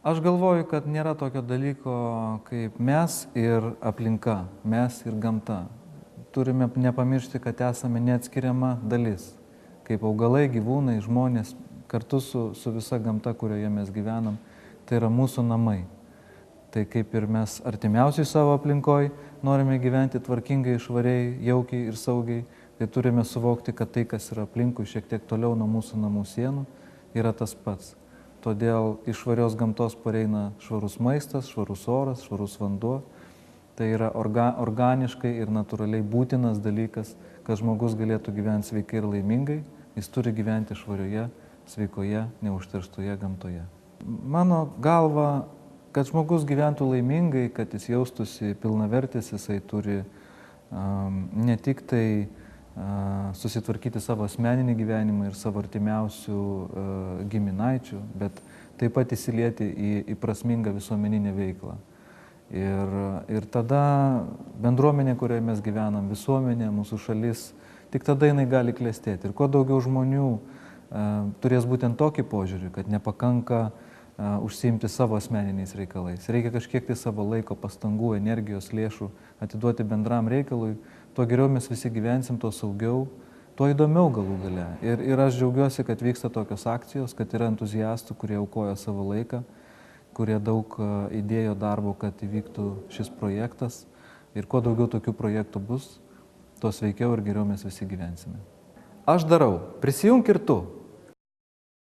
Aš galvoju, kad nėra tokio dalyko kaip mes ir aplinka, mes ir gamta. Turime nepamiršti, kad esame neatskiriama dalis. Kaip augalai, gyvūnai, žmonės, kartu su visa gamta, kurioje mes gyvenam, tai yra mūsų namai. Tai kaip ir mes artimiausiai savo aplinkoj norime gyventi tvarkingai, švariai, jaukiai ir saugiai, tai turime suvokti, kad tai, kas yra aplinkui šiek tiek toliau nuo mūsų namų sienų, yra tas pats. Todėl iš švarios gamtos pareina švarus maistas, švarus oras, švarus vanduo. Tai yra organiškai ir natūraliai būtinas dalykas, kad žmogus galėtų gyventi sveikai ir laimingai, jis turi gyventi švarioje, sveikoje, neužterštoje gamtoje. Mano galva, kad žmogus gyventų laimingai, kad jis jaustųsi pilnavertis, jisai turi ne tik tai susitvarkyti savo asmeninį gyvenimą ir savo artimiausių giminaičių, bet taip pat įsilieti į prasmingą visuomeninę veiklą. Ir tada bendruomenė, kurioje mes gyvenam, visuomenė, mūsų šalis, tik tada jinai gali klestėti. Ir kuo daugiau žmonių turės būtent tokį požiūrį, kad nepakanka užsiimti savo asmeniniais reikalais. Reikia kažkiek tai savo laiko, pastangų, energijos, lėšų atiduoti bendram reikalui, tuo geriau mes visi gyvensim, tuo saugiau, tuo įdomiau galų gale. Ir aš džiaugiuosi, kad vyksta tokios akcijos, kad yra entuziastų, kurie aukoja savo laiką, kurie daug įdėjo darbo, kad įvyktų šis projektas. Ir kuo daugiau tokių projektų bus, tuo sveikiau ir geriau mes visi gyvensime. Aš darau. Prisijunk ir tu.